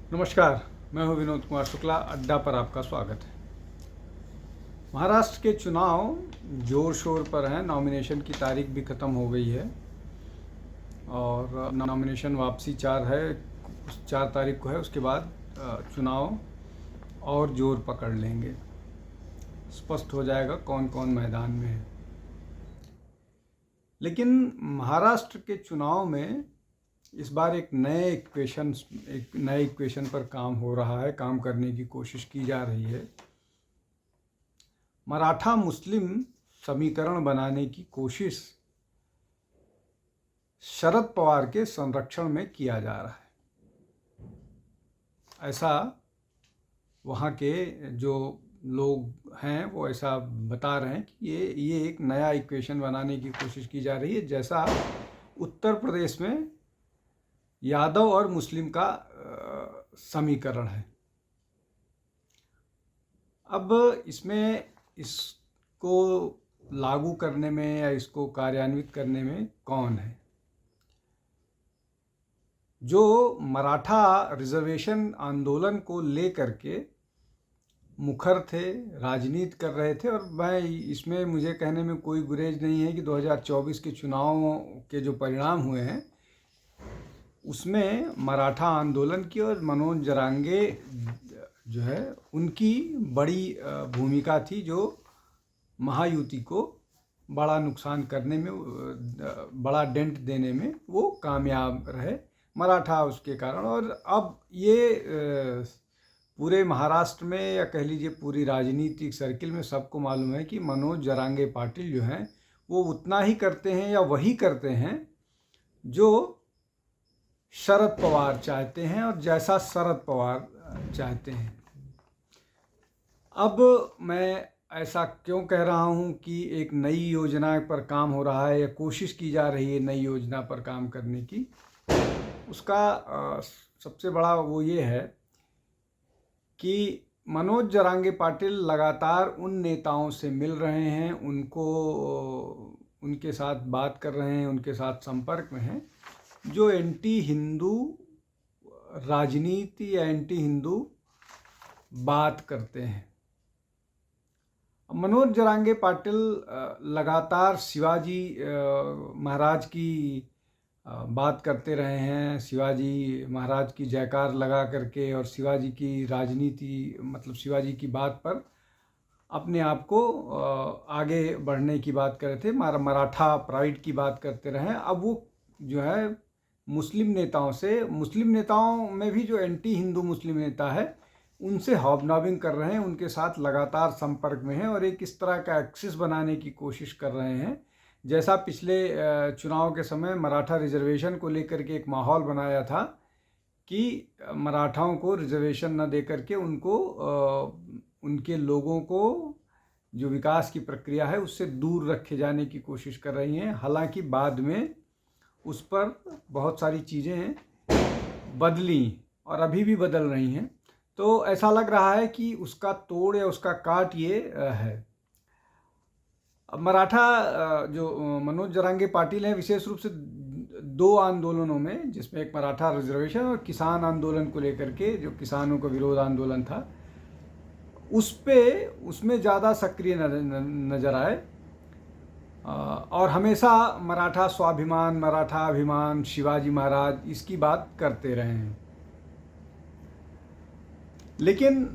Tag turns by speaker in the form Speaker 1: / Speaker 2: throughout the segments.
Speaker 1: नमस्कार, मैं हूं विनोद कुमार शुक्ला। अड्डा पर आपका स्वागत है। महाराष्ट्र के चुनाव जोर शोर पर हैं। नॉमिनेशन की तारीख भी ख़त्म हो गई है और नॉमिनेशन वापसी 4 तारीख को है। उसके बाद चुनाव और जोर पकड़ लेंगे। स्पष्ट हो जाएगा कौन कौन मैदान में है। लेकिन महाराष्ट्र के चुनाव में इस बार एक नए इक्वेशन पर काम हो रहा है, काम करने की कोशिश की जा रही है। मराठा मुस्लिम समीकरण बनाने की कोशिश शरद पवार के संरक्षण में किया जा रहा है, ऐसा वहाँ के जो लोग हैं वो ऐसा बता रहे हैं कि ये एक नया इक्वेशन बनाने की कोशिश की जा रही है, जैसा उत्तर प्रदेश में यादव और मुस्लिम का समीकरण है। अब इसमें इसको लागू करने में या इसको कार्यान्वित करने में कौन है? जो मराठा रिजर्वेशन आंदोलन को लेकर के मुखर थे, राजनीति कर रहे थे, और मैं इसमें मुझे कहने में कोई गुरेज नहीं है कि 2024 के चुनावों के जो परिणाम हुए हैं उसमें मराठा आंदोलन की और मनोज जरांगे जो है उनकी बड़ी भूमिका थी, जो महायुति को बड़ा नुकसान करने में, बड़ा डेंट देने में वो कामयाब रहे मराठा उसके कारण। और अब ये पूरे महाराष्ट्र में या कह लीजिए पूरी राजनीतिक सर्किल में सबको मालूम है कि मनोज जरांगे पाटिल जो हैं वो उतना ही करते हैं या वही करते हैं जो शरद पवार चाहते हैं और जैसा शरद पवार चाहते हैं। अब मैं ऐसा क्यों कह रहा हूं कि एक नई योजना पर काम हो रहा है या कोशिश की जा रही है नई योजना पर काम करने की, उसका सबसे बड़ा वो ये है कि मनोज जरांगे पाटिल लगातार उन नेताओं से मिल रहे हैं, उनके साथ बात कर रहे हैं, उनके साथ संपर्क में हैं, जो एंटी हिंदू राजनीति या एंटी हिंदू बात करते हैं। मनोज जरांगे पाटिल लगातार शिवाजी महाराज की बात करते रहे हैं, शिवाजी महाराज की जयकार लगा करके, और शिवाजी की राजनीति मतलब शिवाजी की बात पर अपने आप को आगे बढ़ने की बात कर रहे थे, मराठा प्राइड की बात करते रहे। अब वो जो है मुस्लिम नेताओं में भी जो एंटी हिंदू मुस्लिम नेता है उनसे हॉबनॉबिंग कर रहे हैं, उनके साथ लगातार संपर्क में हैं और एक इस तरह का एक्सिस बनाने की कोशिश कर रहे हैं, जैसा पिछले चुनाव के समय मराठा रिजर्वेशन को लेकर के एक माहौल बनाया था कि मराठाओं को रिजर्वेशन न दे करके उनको उनके लोगों को जो विकास की प्रक्रिया है उससे दूर रखे जाने की कोशिश कर रही हैं। हालांकि बाद में उस पर बहुत सारी चीज़ें बदली और अभी भी बदल रही हैं, तो ऐसा लग रहा है कि उसका तोड़ या उसका काट ये है। अब मराठा जो मनोज जरांगे पाटिल हैं, विशेष रूप से 2 आंदोलनों में, जिसमें एक मराठा रिजर्वेशन और किसान आंदोलन को लेकर के जो किसानों का विरोध आंदोलन था, उसमें ज़्यादा सक्रिय नज़र आए और हमेशा मराठा स्वाभिमान, मराठा अभिमान, शिवाजी महाराज इसकी बात करते रहे हैं। लेकिन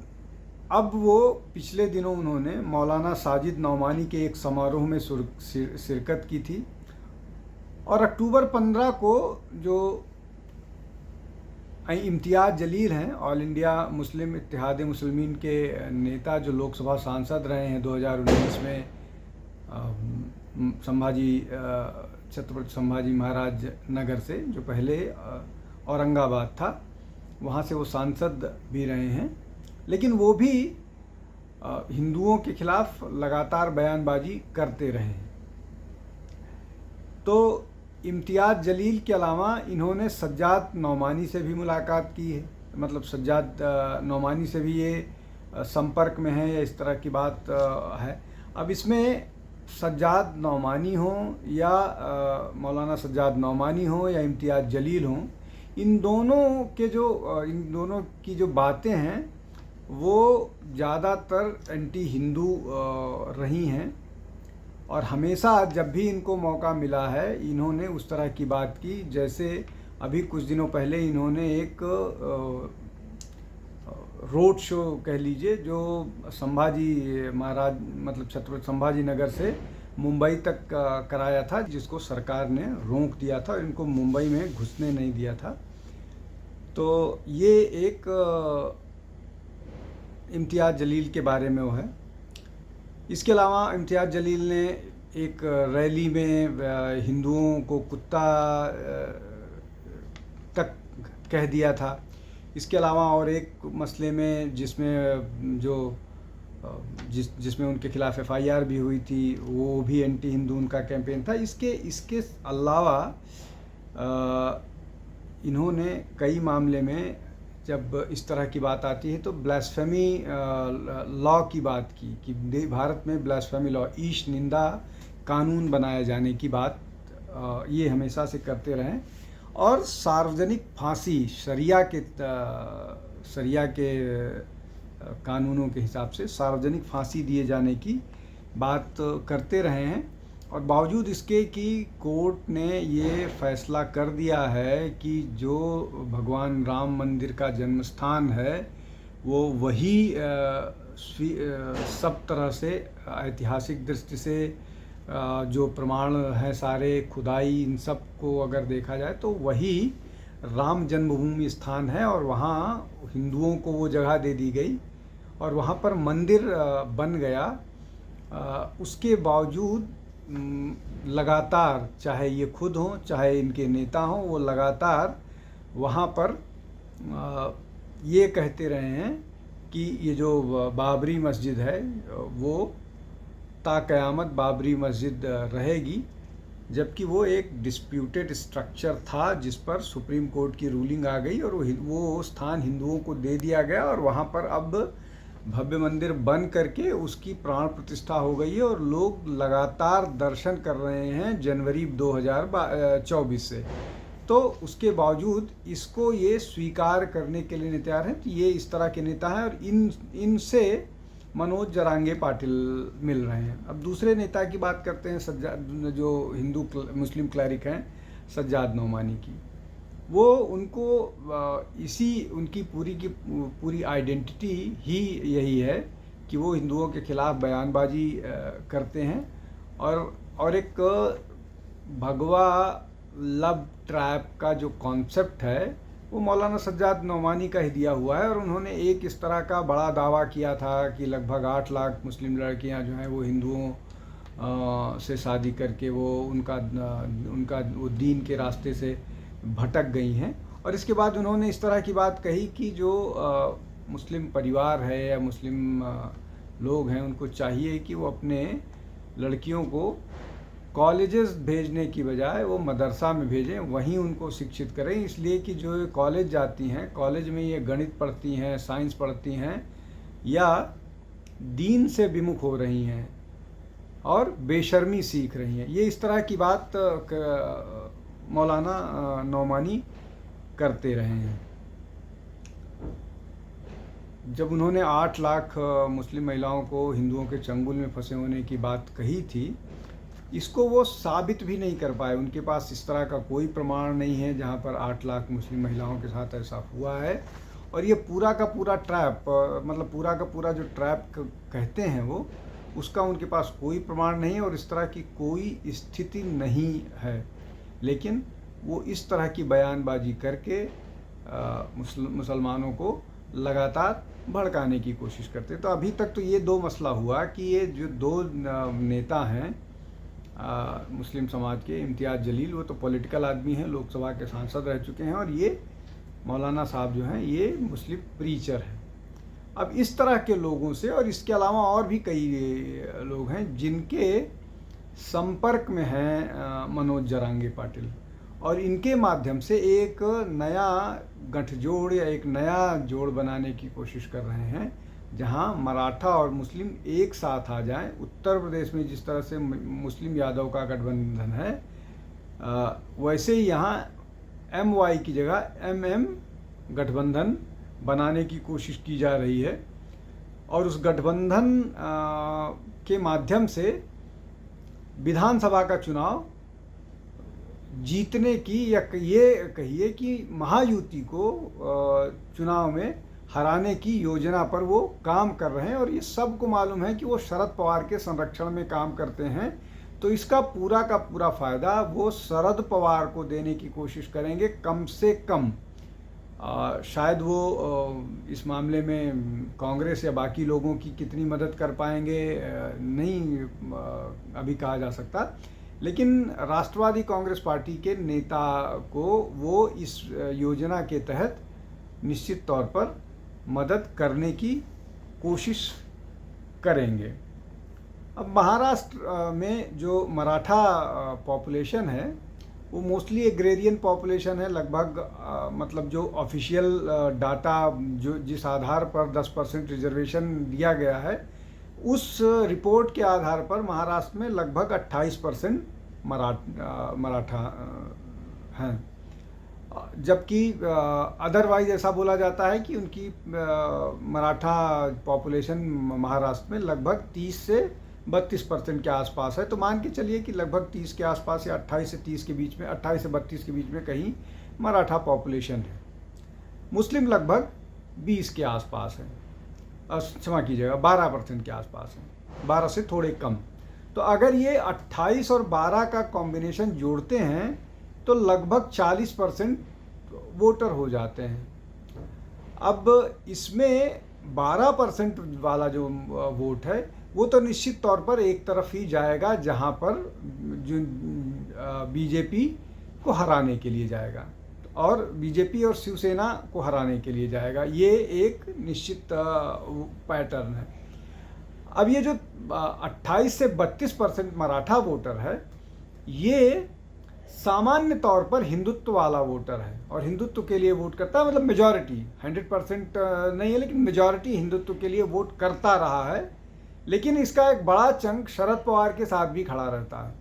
Speaker 1: अब वो पिछले दिनों उन्होंने मौलाना साजिद नौमानी के एक समारोह में शिरकत की थी और अक्टूबर 15 को जो इम्तियाज़ जलील हैं, ऑल इंडिया मुस्लिम इत्तेहाद मुस्लिमीन के नेता, जो लोकसभा सांसद रहे हैं 2019 में, छत्रपति संभाजी महाराज नगर से, जो पहले औरंगाबाद था, वहाँ से वो सांसद भी रहे हैं, लेकिन वो भी हिंदुओं के खिलाफ लगातार बयानबाजी करते रहे हैं। तो इम्तियाज़ जलील के अलावा इन्होंने सज्जाद नौमानी से भी मुलाकात की है, मतलब सज्जाद नौमानी से भी ये संपर्क में है या इस तरह की बात है। अब इसमें सज्जाद नौमानी हो या मौलाना सज्जाद नौमानी हो या इम्तियाज़ जलील हो, इन दोनों की जो बातें हैं वो ज़्यादातर एंटी हिंदू रही हैं, और हमेशा जब भी इनको मौका मिला है इन्होंने उस तरह की बात की। जैसे अभी कुछ दिनों पहले इन्होंने एक रोड शो कह लीजिए, जो संभाजी महाराज मतलब छत्रपति संभाजी नगर से मुंबई तक कराया था, जिसको सरकार ने रोक दिया था और इनको मुंबई में घुसने नहीं दिया था। तो ये एक इम्तियाज़ जलील के बारे में वो है। इसके अलावा इम्तियाज़ जलील ने एक रैली में हिंदुओं को कुत्ता तक कह दिया था। इसके अलावा और एक मसले में जिसमें उनके खिलाफ एफआईआर भी हुई थी, वो भी एंटी हिंदू उनका कैंपेन था। इसके अलावा इन्होंने कई मामले में जब इस तरह की बात आती है तो ब्लास्फेमी लॉ की बात की कि भारत में ब्लास्फेमी लॉ, ईश निंदा कानून बनाए जाने की बात ये हमेशा से करते रहें, और सार्वजनिक फांसी शरिया के कानूनों के हिसाब से सार्वजनिक फांसी दिए जाने की बात करते रहे हैं। और बावजूद इसके कि कोर्ट ने ये फैसला कर दिया है कि जो भगवान राम मंदिर का जन्म स्थान है वो वही सब तरह से ऐतिहासिक दृष्टि से जो प्रमाण हैं सारे, खुदाई, इन सब को अगर देखा जाए तो वही राम जन्मभूमि स्थान है, और वहाँ हिंदुओं को वो जगह दे दी गई और वहाँ पर मंदिर बन गया। उसके बावजूद लगातार, चाहे ये खुद हों चाहे इनके नेता हों, वो लगातार वहाँ पर ये कहते रहे हैं कि ये जो बाबरी मस्जिद है वो ताक़यामत बाबरी मस्जिद रहेगी, जबकि वो एक डिस्प्यूटेड स्ट्रक्चर था जिस पर सुप्रीम कोर्ट की रूलिंग आ गई और वो स्थान हिंदुओं को दे दिया गया, और वहाँ पर अब भव्य मंदिर बन करके उसकी प्राण प्रतिष्ठा हो गई है और लोग लगातार दर्शन कर रहे हैं जनवरी 2024 से। तो उसके बावजूद इसको ये स्वीकार करने के लिए नहीं तैयार हैं। तो ये इस तरह के नेता हैं, और इनसे मनोज जरांगे पाटिल मिल रहे हैं। अब दूसरे नेता की बात करते हैं, सज्जाद, जो हिंदू मुस्लिम क्लैरिक हैं, सज्जाद नोमानी की। वो उनको उनकी पूरी आइडेंटिटी ही यही है कि वो हिंदुओं के खिलाफ बयानबाजी करते हैं, और एक भगवा लव ट्रैप का जो कॉन्सेप्ट है वो मौलाना सज्जाद नोमानी का ही दिया हुआ है। और उन्होंने एक इस तरह का बड़ा दावा किया था कि लगभग 8 लाख मुस्लिम लड़कियां जो हैं वो हिंदुओं से शादी करके वो उनका वो दीन के रास्ते से भटक गई हैं। और इसके बाद उन्होंने इस तरह की बात कही कि जो मुस्लिम परिवार है या मुस्लिम लोग हैं, उनको चाहिए कि वो अपने लड़कियों को कॉलेजेस भेजने की बजाय वो मदरसा में भेजें, वहीं उनको शिक्षित करें। इसलिए कि जो कॉलेज जाती हैं, कॉलेज में ये गणित पढ़ती हैं, साइंस पढ़ती हैं, या दीन से विमुख हो रही हैं और बेशर्मी सीख रही हैं। ये इस तरह की बात मौलाना नौमानी करते रहे हैं। जब उन्होंने 8 लाख मुस्लिम महिलाओं को हिंदुओं के चंगुल में फंसे होने की बात कही थी, इसको वो साबित भी नहीं कर पाए। उनके पास इस तरह का कोई प्रमाण नहीं है जहाँ पर 8 लाख मुस्लिम महिलाओं के साथ ऐसा हुआ है। और ये पूरा का पूरा ट्रैप, मतलब पूरा का पूरा जो ट्रैप कहते हैं वो, उसका उनके पास कोई प्रमाण नहीं है और इस तरह की कोई स्थिति नहीं है। लेकिन वो इस तरह की बयानबाजी करके मुसलमानों को लगातार भड़काने की कोशिश करते। तो अभी तक तो ये 2 मसला हुआ कि ये जो 2 नेता हैं मुस्लिम समाज के, इम्तियाज़ जलील, वो तो पॉलिटिकल आदमी हैं, लोकसभा के सांसद रह चुके हैं, और ये मौलाना साहब जो हैं ये मुस्लिम प्रीचर हैं। अब इस तरह के लोगों से, और इसके अलावा और भी कई लोग हैं जिनके संपर्क में हैं मनोज जरांगे पाटिल, और इनके माध्यम से एक नया गठजोड़ या एक नया जोड़ बनाने की कोशिश कर रहे हैं जहां मराठा और मुस्लिम एक साथ आ जाएं। उत्तर प्रदेश में जिस तरह से मुस्लिम यादव का गठबंधन है, वैसे ही यहाँ MY की जगह MM गठबंधन बनाने की कोशिश की जा रही है और उस गठबंधन के माध्यम से विधानसभा का चुनाव जीतने की, या ये कहिए कि महायुति को चुनाव में हराने की योजना पर वो काम कर रहे हैं। और ये सबको मालूम है कि वो शरद पवार के संरक्षण में काम करते हैं, तो इसका पूरा का पूरा फायदा वो शरद पवार को देने की कोशिश करेंगे कम से कम। शायद वो इस मामले में कांग्रेस या बाकी लोगों की कितनी मदद कर पाएंगे नहीं अभी कहा जा सकता, लेकिन राष्ट्रवादी कांग्रेस पार्टी के नेता को वो इस योजना के तहत निश्चित तौर पर मदद करने की कोशिश करेंगे। अब महाराष्ट्र में जो मराठा पॉपुलेशन है वो मोस्टली एग्रेरियन पॉपुलेशन है। लगभग मतलब जो ऑफिशियल डाटा जो जिस आधार पर 10% रिजर्वेशन दिया गया है, उस रिपोर्ट के आधार पर महाराष्ट्र में लगभग 28% मराठा हैं, जबकि अदरवाइज ऐसा बोला जाता है कि उनकी मराठा पॉपुलेशन महाराष्ट्र में लगभग 30 से 32% के आसपास है। तो मान के चलिए कि लगभग 30 के आसपास या 28 से 30 के बीच में, 28 से 32 के बीच में कहीं मराठा पॉपुलेशन है। मुस्लिम लगभग 20 के आसपास है, क्षमा कीजिएगा 12% के आसपास है, 12 से थोड़े कम। तो अगर ये 28 और 12 का कॉम्बिनेशन जोड़ते हैं तो लगभग 40% वोटर हो जाते हैं। अब इसमें 12% वाला जो वोट है वो तो निश्चित तौर पर एक तरफ ही जाएगा, जहां पर जो बीजेपी को हराने के लिए जाएगा और बीजेपी और शिवसेना को हराने के लिए जाएगा। ये एक निश्चित पैटर्न है। अब ये जो 28 से 32% मराठा वोटर है, ये सामान्य तौर पर हिंदुत्व वाला वोटर है और हिंदुत्व के लिए वोट करता है। मतलब मेजॉरिटी 100% नहीं है, लेकिन मेजॉरिटी हिंदुत्व के लिए वोट करता रहा है। लेकिन इसका एक बड़ा चंक शरद पवार के साथ भी खड़ा रहता है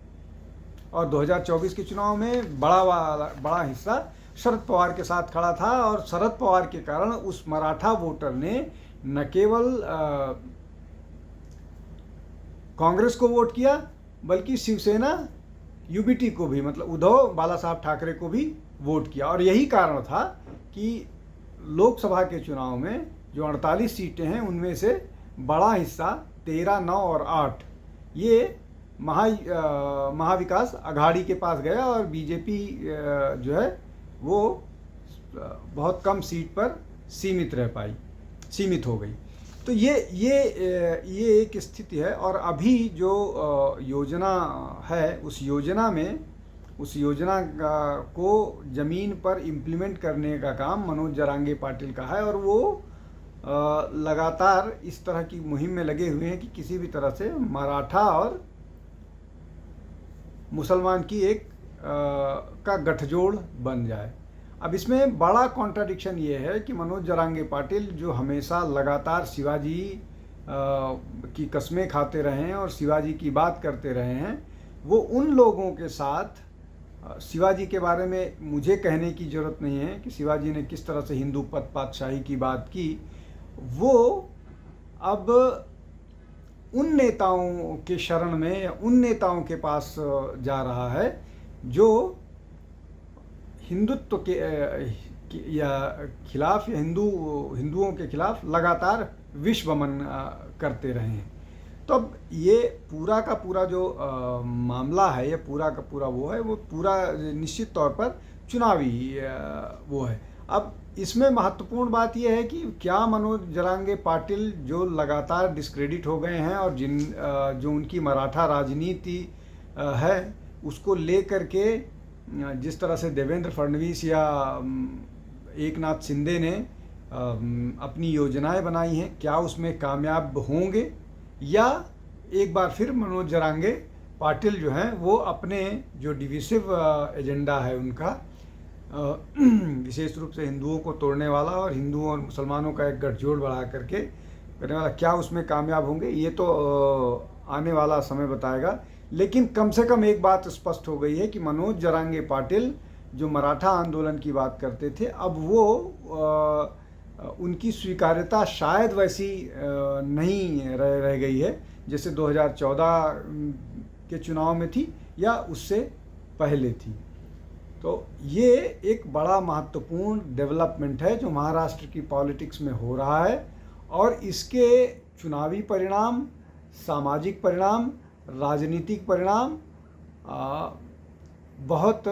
Speaker 1: और 2024 के चुनाव में बड़ा हिस्सा शरद पवार के साथ खड़ा था। और शरद पवार के कारण उस मराठा वोटर ने न केवल कांग्रेस को वोट किया, बल्कि शिवसेना UBT को भी, मतलब उद्धव बाला साहब ठाकरे को भी वोट किया। और यही कारण था कि लोकसभा के चुनाव में जो 48 सीटें हैं, उनमें से बड़ा हिस्सा 13, 9 और 8 ये महाविकास अघाड़ी के पास गया और बीजेपी जो है वो बहुत कम सीट पर सीमित हो गई। तो ये एक स्थिति है। और अभी जो योजना है, उस योजना को ज़मीन पर इम्प्लीमेंट करने का काम मनोज जरांगे पाटिल का है और वो लगातार इस तरह की मुहिम में लगे हुए हैं कि किसी भी तरह से मराठा और मुसलमान की एक का गठजोड़ बन जाए। अब इसमें बड़ा कॉन्ट्राडिक्शन ये है कि मनोज जरांगे पाटिल जो हमेशा लगातार शिवाजी की कस्में खाते रहे हैं और शिवाजी की बात करते रहे हैं, वो उन लोगों के साथ शिवाजी के बारे में मुझे कहने की ज़रूरत नहीं है कि शिवाजी ने किस तरह से हिंदू पातशाही की बात की। वो अब उन नेताओं के शरण में या उन नेताओं के पास जा रहा है जो हिंदुत्व के या खिलाफ या हिंदुओं के खिलाफ लगातार विश्वमन करते रहे हैं। तो अब ये पूरा का पूरा जो मामला है, ये पूरा का पूरा वो पूरा निश्चित तौर पर चुनावी वो है। अब इसमें महत्वपूर्ण बात यह है कि क्या मनोज जरांगे पाटिल जो लगातार डिस्क्रेडिट हो गए हैं और जो उनकी मराठा राजनीति है उसको लेकर के जिस तरह से देवेंद्र फडणवीस या एकनाथ शिंदे ने अपनी योजनाएं बनाई हैं, क्या उसमें कामयाब होंगे या एक बार फिर मनोज जरांगे पाटिल जो हैं वो अपने जो डिविसिव एजेंडा है उनका विशेष रूप से हिंदुओं को तोड़ने वाला और हिंदुओं और मुसलमानों का एक गठजोड़ बढ़ा करके करने वाला, क्या उसमें कामयाब होंगे ये तो आने वाला समय बताएगा। लेकिन कम से कम एक बात स्पष्ट हो गई है कि मनोज जरांगे पाटिल जो मराठा आंदोलन की बात करते थे, अब वो उनकी स्वीकार्यता शायद वैसी नहीं रह गई है जैसे 2014 के चुनाव में थी या उससे पहले थी। तो ये एक बड़ा महत्वपूर्ण डेवलपमेंट है जो महाराष्ट्र की पॉलिटिक्स में हो रहा है, और इसके चुनावी परिणाम, सामाजिक परिणाम, राजनीतिक परिणाम बहुत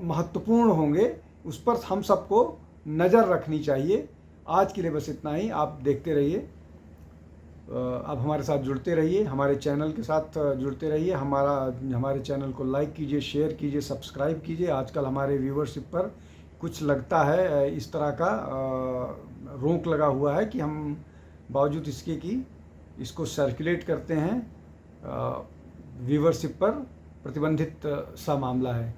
Speaker 1: महत्वपूर्ण होंगे। उस पर हम सबको नज़र रखनी चाहिए। आज के लिए बस इतना ही। आप देखते रहिए, अब हमारे साथ जुड़ते रहिए, हमारे चैनल के साथ जुड़ते रहिए। हमारे चैनल को लाइक कीजिए, शेयर कीजिए, सब्सक्राइब कीजिए। आजकल हमारे व्यूवरशिप पर कुछ लगता है इस तरह का रोक लगा हुआ है कि हम बावजूद इसके कि इसको सर्कुलेट करते हैं, व्यूवरशिप पर प्रतिबंधित सा मामला है।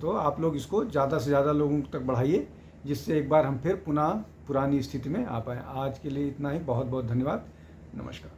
Speaker 1: तो आप लोग इसको ज़्यादा से ज़्यादा लोगों तक बढ़ाइए, जिससे एक बार हम फिर पुनः पुरानी स्थिति में आ पाएँ। आज के लिए इतना ही। बहुत बहुत धन्यवाद। नमस्कार।